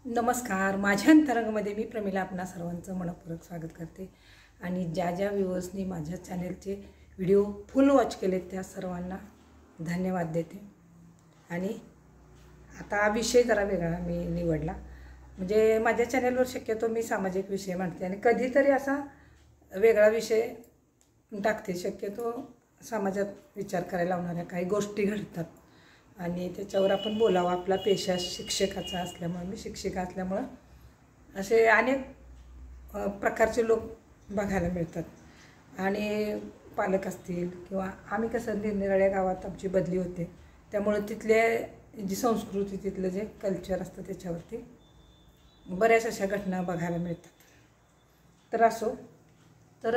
नमस्कार. माझ्या अंतरंगामध्ये मी प्रमिला आपणा सर्वांचं मनपूर्वक स्वागत करते आणि ज्या ज्या व्ह्यूअर्सनी माझ्या चॅनलचे व्हिडिओ फुल वॉच केले त्या सर्वांना धन्यवाद देते. आणि आता विषय जरा वेगळा मी निवडला. म्हणजे माझ्या चॅनलवर शक्यतो मी सामाजिक विषय मांडते आणि कधीतरी असा वेगळा विषय टाकते. शक्यतो समाजात विचार करायला लावणाऱ्या काही गोष्टी घडतात आणि त्याच्यावर आपण बोलावं. आपला पेशा शिक्षकाचा असल्यामुळे, मी शिक्षिका असल्यामुळं असे अनेक प्रकारचे लोक बघायला मिळतात आणि पालक असतील किंवा आम्ही कसं निरनिराळ्या गावात आमची बदली होते त्यामुळे तिथले जी संस्कृती, तिथलं जे कल्चर असतं त्याच्यावरती बऱ्याच अशा घटना बघायला मिळतात. तर असो, तर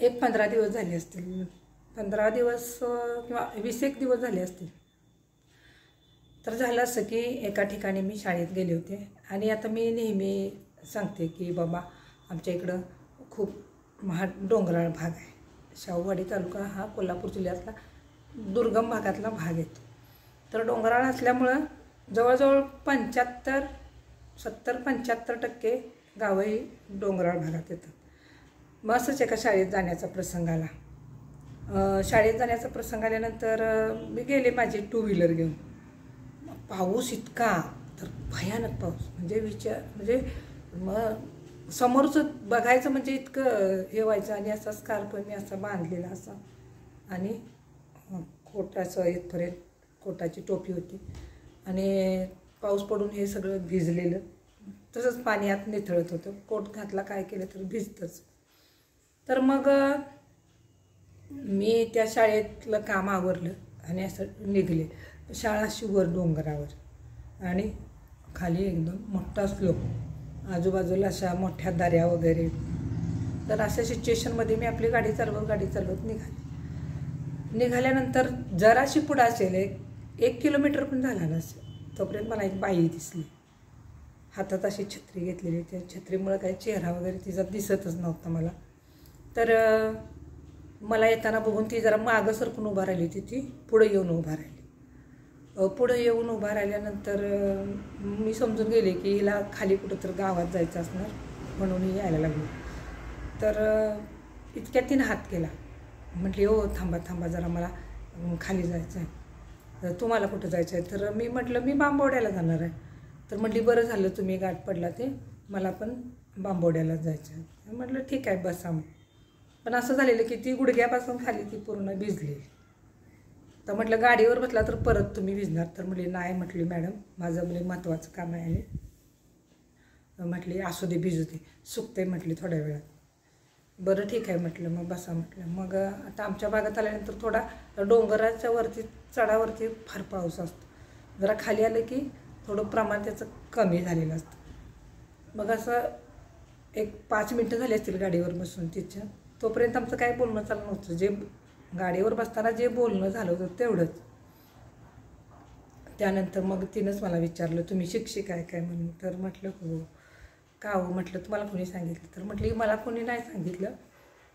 एक 15 दिवस झाले असतील, 15 दिवस किंवा 20 दिवस झाले असतील. तर झालं असं की एका ठिकाणी मी शाळेत गेले होते आणि आता मी नेहमी सांगते की बाबा आमच्या इकडं खूप डोंगराळ भाग आहे. शाहूवाडी तालुका हा कोल्हापूर जिल्ह्यातला दुर्गम भागातला भाग येतो. तर डोंगराळ असल्यामुळं जवळजवळ 70-75% गावंही डोंगराळ भागात येतात. मग असंच एका शाळेत जाण्याचा प्रसंग आला. शाळेत जाण्याचा प्रसंग आल्यानंतर मी गेले माझी 2 व्हीलर घेऊन. पाऊस इतका, तर भयानक पाऊस, म्हणजे मग समोरचं बघायचं म्हणजे इतकं हे व्हायचं. आणि असा स्कार्फ मी असा बांधलेला असा आणि कोटाचं इथपर्यंत कोटाची टोपी होती आणि पाऊस पडून हे सगळं भिजलेलं, तसंच पाणी आत निथळत होतं. कोट घातला काय केलं तर भिजतंच. तर मग मी त्या शाळेतलं काम आवरलं आणि असं निघले. शाळा अशी वर डोंगरावर आणि खाली एकदम मोठा स्लोप, आजूबाजूला अशा मोठ्या दऱ्या वगैरे. तर अशा सिच्युएशनमध्ये मी आपली गाडी चालवत निघाल्यानंतर जराशी पुढं असेल, 1 किलोमीटर पण झाला नसेल, तोपर्यंत मला एक बाई दिसली. हातात अशी छत्री घेतलेली. त्या छत्रीमुळं काही चेहरा वगैरे तिचा दिसतच नव्हता मला. तर मला येताना बघून ती जरा मागं सरकून उभा राहिली होती. ती पुढे येऊन उभा राहिल्यानंतर मी समजून गेले की हिला खाली कुठं तर गावात जायचं असणार म्हणून ही यायला लागली. तर इतक्यात तिनं हात केला. म्हटली हो थांबा जरा, मला खाली जायचं आहे. तुम्हाला कुठं जायचं आहे? तर मी म्हटलं मी बांबवड्याला जाणार आहे. तर म्हटली बरं झालं तुम्ही गाठ पडला, ते मला पण बांबवड्याला जायचं आहे. म्हटलं ठीक आहे बसा. पण असं झालेलं की ती गुडघ्यापासून खाली ती पूर्ण भिजली. तर म्हटलं गाडीवर बसला तर परत तुम्ही भिजणार? तर म्हटली नाही. म्हटली मॅडम माझं म्हणजे महत्त्वाचं काम आहे. म्हटली असू दे, भिजू दे, सुकते म्हटली थोड्या वेळात. बरं ठीक आहे म्हटलं, मग बसा म्हटलं. मग आता आमच्या भागात आल्यानंतर थोडा डोंगराच्या वरती चढावरती फार पाऊस असतो. जरा खाली आलं की थोडं प्रमाण त्याचं कमी झालेलं असतं. मग असं एक 5 मिनटं झाली असतील गाडीवर बसून तिच्या. तोपर्यंत आमचं काय बोलणं चालू नव्हतं. जे गाडीवर बसताना जे बोलणं झालं होतं तेवढंच. त्यानंतर मग तिनंच मला विचारलं तुम्ही शिक्षिका आहे काय म्हणून. तर म्हटलं हो. का हो म्हटलं, तुम्हाला कोणी सांगितलं? तर म्हटली मला कोणी नाही सांगितलं,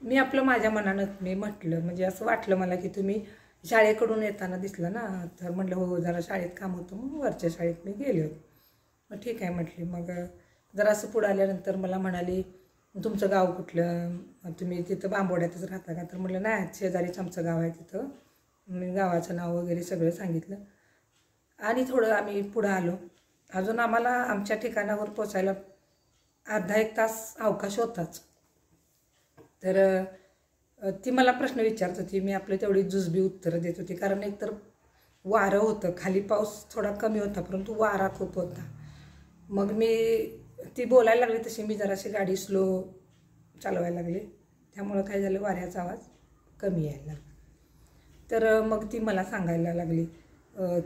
मी आपलं माझ्या मनानं मी म्हटलं, म्हणजे असं वाटलं मला की तुम्ही शाळेकडून येताना दिसलं ना. तर म्हटलं हो जरा शाळेत काम होतं मग वरच्या शाळेत मी गेले होते. मग ठीक आहे म्हटली. मग जरा असं पुढं आल्यानंतर मला म्हणाली तुमचं गाव कुठलं? तुम्ही तिथं बांबवड्यातच राहता का? तर म्हटलं नाही, शेजारीच आमचं गाव आहे तिथं. मी गावाचं नाव वगैरे सगळं सांगितलं आणि थोडं आम्ही पुढं आलो. अजून आम्हाला आमच्या ठिकाणावर पोचायला अर्धा 1 तास अवकाश होताच. तर ती मला प्रश्न विचारत होती. मी आपलं तेवढी जुजबी उत्तरं देत होती. कारण एकतर वारं होतं, खाली पाऊस थोडा कमी होता परंतु वारा खूप होता. मग ती बोलायला लागली तशी मी जराशी गाडी स्लो चालवायला लागले. त्यामुळं काय झालं, वाऱ्याचा आवाज कमी यायला लागला. तर मग ती मला सांगायला लागली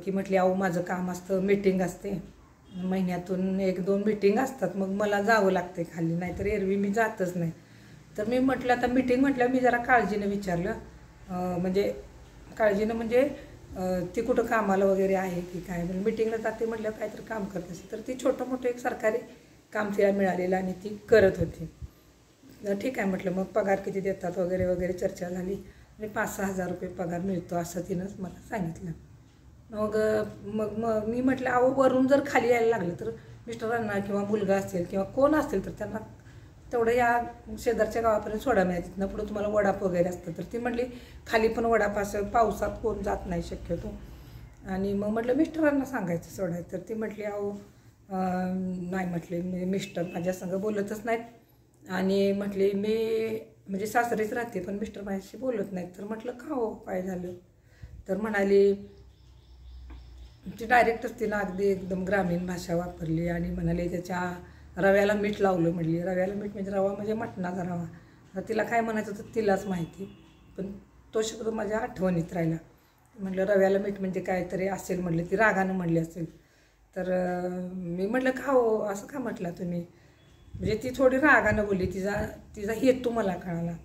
की म्हटली अहो माझं काम असतं, मीटिंग असते, महिन्यातून 1-2 मीटिंग असतात, मग मला जावं लागते खाली, नाहीतर एरवी मी जातच नाही. तर मी म्हटलं आता मीटिंग म्हटलं, मी जरा काळजीनं विचारलं, म्हणजे काळजीनं म्हणजे ती कुठं कामाला वगैरे आहे की काय? म्हणजे मीटिंगला जाते म्हटलं काहीतरी काम करत असेल. तर ती छोटं मोठं एक सरकारी काम तिला मिळालेलं आणि ती करत होती. ठीक आहे म्हटलं, मग पगार किती देतात वगैरे वगैरे चर्चा झाली. आणि 5-6 हजार रुपये पगार मिळतो असं तिनंच मला सांगितलं. मग मग मग मी म्हटलं अहो वरून जर खाली यायला लागलं तर मिस्टरांना किंवा मुलगा असेल किंवा कोण असेल तर त्यांना तेवढं या शेजारच्या गावापर्यंत सोडा मिळायचं. तिथनं पुढं तुम्हाला वडाप वगैरे असतं. तर ती म्हटली खाली पण वडाप असं पावसात कोण जात नाही शक्यतो. आणि मग म्हटलं मिस्टरांना सांगायचं सोडायचं. तर ती म्हटली अहो नाही म्हटले मी मिस्टर माझ्या संग बोलतच नाहीत आणि म्हटले मी म्हणजे सासरीच राहते पण मिस्टर माझ्याशी बोलत नाहीत. तर म्हटलं का हो काय झालं. तर म्हणाली ती डायरेक्टच तिनं अगदी एकदम ग्रामीण भाषा वापरली आणि म्हणाले त्याच्या रव्याला मीठ लावलं. म्हटली रव्याला मीठ म्हणजे रवा म्हणजे मटणाचा रवा. तर तिला काय म्हणायचं तर तिलाच माहिती, पण तो शब्द माझ्या आठवणीत राहिला. म्हटलं रव्याला मीठ म्हणजे काहीतरी असेल म्हटलं, ती रागानं म्हणली असेल. तर मी म्हटलं का हो असं का म्हटला तुम्ही, म्हणजे ती थोडी रागानं बोलली. तिचा हेतू मला कळाला.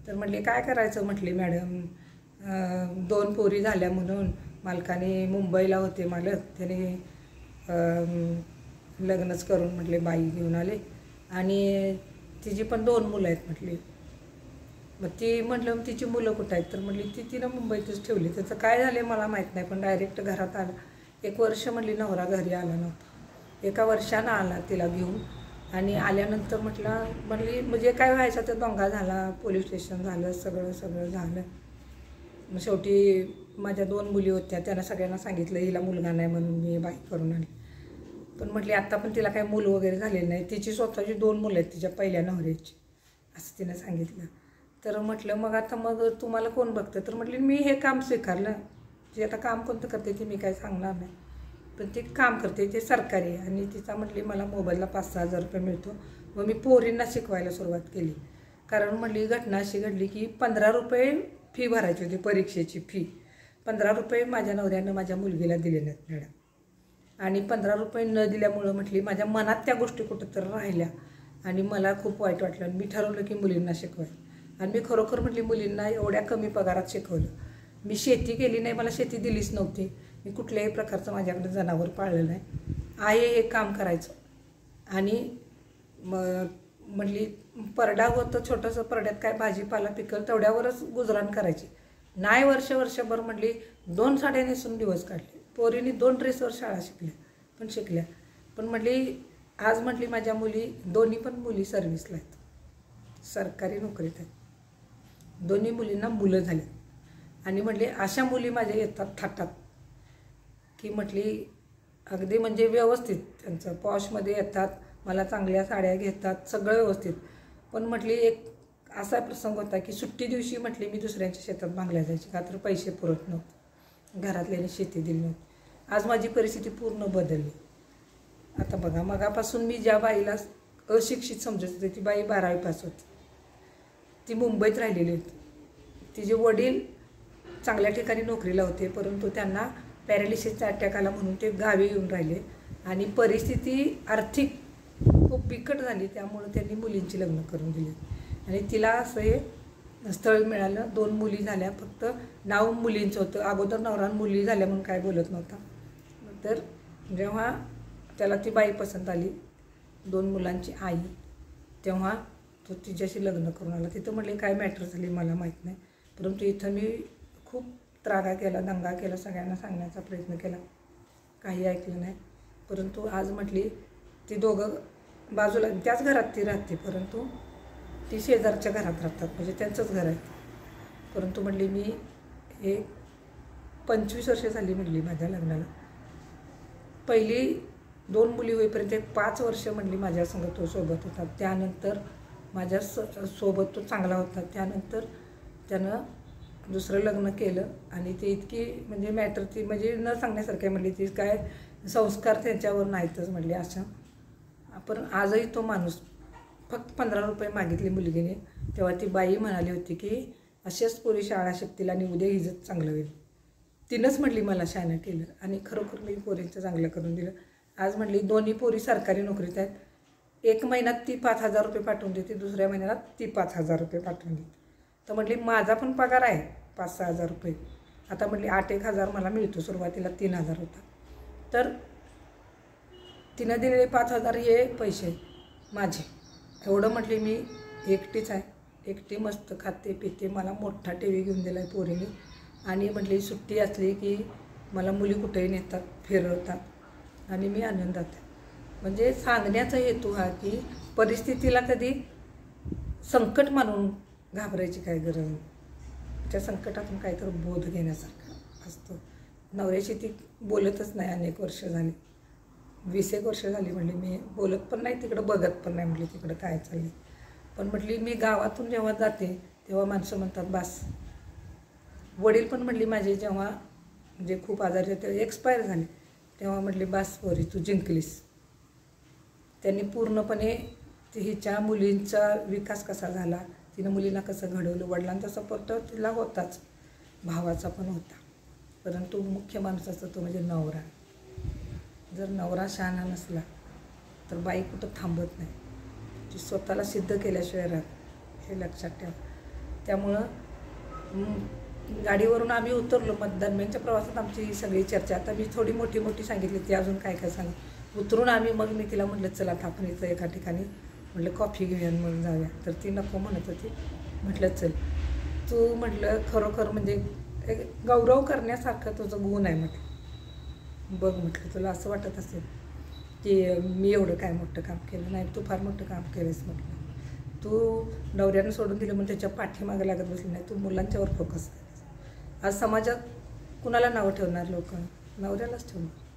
तर म्हटले काय करायचं म्हटली मॅडम, 2 पोरी झाल्या म्हणून मालकाने मुंबईला होते मालक, त्याने लग्नच करून म्हटले बाई घेऊन आले आणि तिची पण 2 मुलं आहेत म्हटली. मग ती म्हटलं तिची मुलं कुठं आहेत. तर म्हटली तिनं मुंबईतच ठेवली. त्याचं काय झालं मला माहीत नाही, पण डायरेक्ट घरात आला. 1 वर्ष म्हटली नवरा घरी आला नव्हता. 1 वर्षानं आला तिला घेऊन आणि आल्यानंतर म्हणली म्हणजे काय व्हायचं तर दंगा झाला, पोलीस स्टेशन झालं, सगळं झालं. मग शेवटी माझ्या 2 मुली होत्या, त्यांना सगळ्यांना सांगितलं हिला मुलगा नाही म्हणून मी बाई करून आली. पण म्हटली आत्ता पण तिला काही मूल वगैरे झालेलं नाही. तिची स्वतःची 2 मुलं आहेत तिच्या पहिल्या नवऱ्याची, असं तिनं सांगितलं. तर म्हटलं मग तुम्हाला कोण बघतं. तर म्हटली मी हे काम स्वीकारलं, जे आता काम कोणतं करते ते मी काय सांगणार नाही, पण ते काम करते ते सरकारी आहे. आणि तिचा म्हटली मला मोबाईलला 5-6 हजार रुपये मिळतो. मग मी पोरींना शिकवायला सुरुवात केली. कारण म्हटली घटना अशी घडली की 15 रुपये फी भरायची होती, परीक्षेची फी. 15 रुपये माझ्या नवऱ्यानं माझ्या मुलगीला दिले नाहीत मॅडम. आणि 15 रुपये न दिल्यामुळं म्हटली माझ्या मनात त्या गोष्टी कुठं तर राहिल्या आणि मला खूप वाईट वाटलं. आणि मी ठरवलं की मुलींना शिकवायचं. आणि मी खरोखर म्हटली मुलींना एवढ्या कमी पगारात शिकवलं. मी शेती केली नाही, मला शेती दिलीच नव्हती. मी कुठल्याही प्रकारचं माझ्याकडे जनावर पाळलं नाही. आहे हे काम करायचं. आणि म्हटली परडा होतं छोटंसं, परड्यात काय भाजीपाला पिकल तेवढ्यावरच गुजराण करायची. नाही वर्षभर म्हटली 2 साड्या नेसून दिवस काढले. पोरींनी 2 ड्रेसवर शाळा शिकल्या. पण म्हटली आज म्हटली माझ्या मुली दोन्ही पण मुली सर्व्हिसला आहेत, सरकारी नोकरीत आहेत. दोन्ही मुलींना मुलं झाली. आणि म्हटली अशा मुली माझ्या येतात थाटात की म्हटली अगदी म्हणजे व्यवस्थित त्यांचं पॉशमध्ये येतात, मला चांगल्या साड्या घेतात, सगळं व्यवस्थित. पण म्हटली एक असा प्रसंग होता की सुट्टी दिवशी म्हटली मी दुसऱ्यांच्या शेतात बांगल्या जायची, का तर पैसे पुरत नव्हते, घरातल्याने शेती दिली नव्हती. आज माझी परिस्थिती पूर्ण बदलली. आता बघा मगापासून मी ज्या बाईला अशिक्षित समजत होते ती बाई 12वी पास होती. ती मुंबईत राहिलेली होती. तिचे वडील चांगल्या ठिकाणी नोकरीला होते, परंतु त्यांना पॅरालिसिसचा अटॅक आला म्हणून ते गावी येऊन राहिले. आणि परिस्थिती आर्थिक खूप बिकट झाली, त्यामुळं त्यांनी मुलींची लग्न करून दिली. आणि तिला असं हे स्थळ मिळालं. 2 मुली झाल्या, फक्त नाव मुलींचं होतं. अगोदर नवरा मुली झाल्या म्हणून काय बोलत नव्हता. तर जेव्हा त्याला ती बाई पसंत आली 2 मुलांची आई, तेव्हा तो तिच्याशी लग्न करून आला. तिथं म्हटले काय मॅटर झाली मला माहीत नाही, परंतु इथं मी खूप त्रागा केला, दंगा केला, सगळ्यांना सांगण्याचा प्रयत्न केला, काही ऐकलं नाही. परंतु आज म्हटली ती दोघं बाजूला त्याच घरात ती राहते, परंतु ती शेजारच्या घरात राहतात, म्हणजे त्यांचंच घर आहे. परंतु म्हटली मी हे 25 वर्ष झाली म्हटली माझ्या लग्नाला. पहिली 2 मुली होईपर्यंत 5 वर्ष म्हटली माझ्यासंग तो सोबत होता. त्यानंतर माझ्या सोबत तो चांगला होता. त्यानंतर त्यानं दुसरं लग्न केलं आणि ते इतकी म्हणजे मॅटर ती म्हणजे न सांगण्यासारखी म्हटली. ती काय संस्कार त्यांच्यावर नाहीतच म्हटली असं. पण आजही तो माणूस फक्त 15 रुपये मागितले मुलगीने, तेव्हा ती बाई म्हणाली होती की अशाच पोरी शाळा शिकतील आणि उद्या हिजत चांगलं होईल. तिनंच म्हटली मला शहाणं केलं आणि खरोखर मी पोरींचं चांगलं करून दिलं. आज म्हटली दोन्ही पोरी सरकारी नोकरीत आहेत. 1 महिन्यात ती 5,000 रुपये पाठवून देते, दुसऱ्या महिन्यात ती 5,000 रुपये पाठवून देते. तर म्हटली माझा पण पगार आहे 5-6 हजार रुपये. आता म्हटली 8-1 हजार मला मिळतो, सुरुवातीला 3,000 होता. तर तिनं दिलेले 5,000 हे पैसे माझे. एवढं म्हटली मी एकटीच आहे, एकटी मस्त खाते पिते. मला मोठा टी व्ही घेऊन दिला आहे पोरीने. आणि म्हटली सुट्टी असली की मला मुली कुठेही नेतात, फिरवतात आणि मी आनंदात आहे. म्हणजे सांगण्याचा हेतू हा की परिस्थितीला कधी संकट मानून घाबरायची काय गरज नाही. त्या संकटातून काहीतरी बोध घेण्यासारखा असतो. नवऱ्याशी ती बोलतच नाही, अनेक वर्ष झाली, 20 वर्ष झाली. म्हणली मी बोलत पण नाही, तिकडं बघत पण नाही. म्हटली तिकडं काय चालली. पण म्हटली मी गावातून जेव्हा जाते तेव्हा माणसं म्हणतात बास. वडील पण म्हटली माझे जेव्हा म्हणजे खूप आजारी होते, एक्सपायर झाले, तेव्हा म्हटली बास पोरी तू जिंकलीस. त्यांनी पूर्णपणे हिच्या मुलींचा विकास कसा झाला, तिनं मुलींना कसं घडवलं, वडिलांचा सपोर्ट तिला होताच, भावाचा पण होता, परंतु मुख्य माणसाचा तो म्हणजे नवरा. जर नवरा शहाणा नसला तर बाई कुठं थांबत नाही, ती स्वतःला सिद्ध केल्याशिवाय राहत, हे लक्षात ठेवा. त्यामुळं गाडीवरून आम्ही उतरलो. दरम्यानच्या प्रवासात आमची ही सगळी चर्चा, आता मी थोडी मोठी सांगितली, ती अजून काय काय सांग. उतरून आम्ही मग मी तिला म्हटलं चला आता आपण इथं एका ठिकाणी म्हटलं कॉफी घेऊया मग जाऊया. तर ती नको म्हणत होती. म्हटलं चल तू म्हटलं खरोखर म्हणजे एक गौरव करण्यासारखं तुझं गुण आहे. म्हटलं बघ म्हटलं तुला असं वाटत असेल की मी एवढं काय मोठं काम केलं नाही, तू फार मोठं काम केलंस. म्हटलं तू नवऱ्यानं सोडून दिलं म्हणून त्याच्या पाठीमागं लागत बसली नाही, तू मुलांच्यावर फोकस कर. आज समाजात कुणाला नावं ठेवणार लोक, नवऱ्यालाच ठेवणार.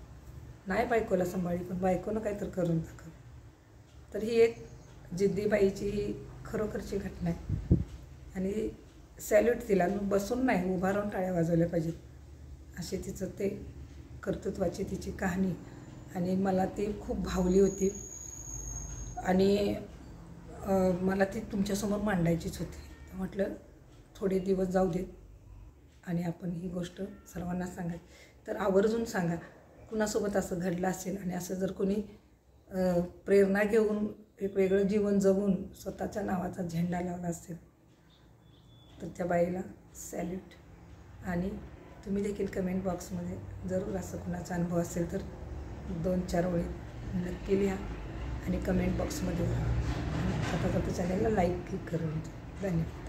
नाही बायकोला सांभाळली पण बायकोनं काहीतरी करून दाखव. तर ही एक जिद्दी बाईची ही खरोखरची घटना आहे आणि सॅल्यूट तिला. बसून नाही, उभा राहून टाळ्या वाजवल्या पाहिजेत, अशी तिचं ते कर्तृत्वाची तिची कहाणी. आणि मला ती खूप भावली होती आणि मला ती तुमच्यासमोर मांडायचीच होती. तर म्हटलं थोडे दिवस जाऊ देत आणि आपण ही गोष्ट सर्वांना सांगा. तर आवर्जून सांगा कुणासोबत असं घडलं असेल आणि असं जर कोणी प्रेरणा घेऊन एक वेगळं जीवन जगून स्वतःच्या नावाचा झेंडा लावला असेल तर त्या बाईला सॅल्यूट. आणि तुम्ही देखील कमेंट बॉक्समध्ये जरूर असं कुणाचा अनुभव असेल तर 2-4 ओळी नक्की लिहा आणि कमेंट बॉक्समध्ये जा. आता चॅनलला लाईक क्लिक करून. धन्यवाद.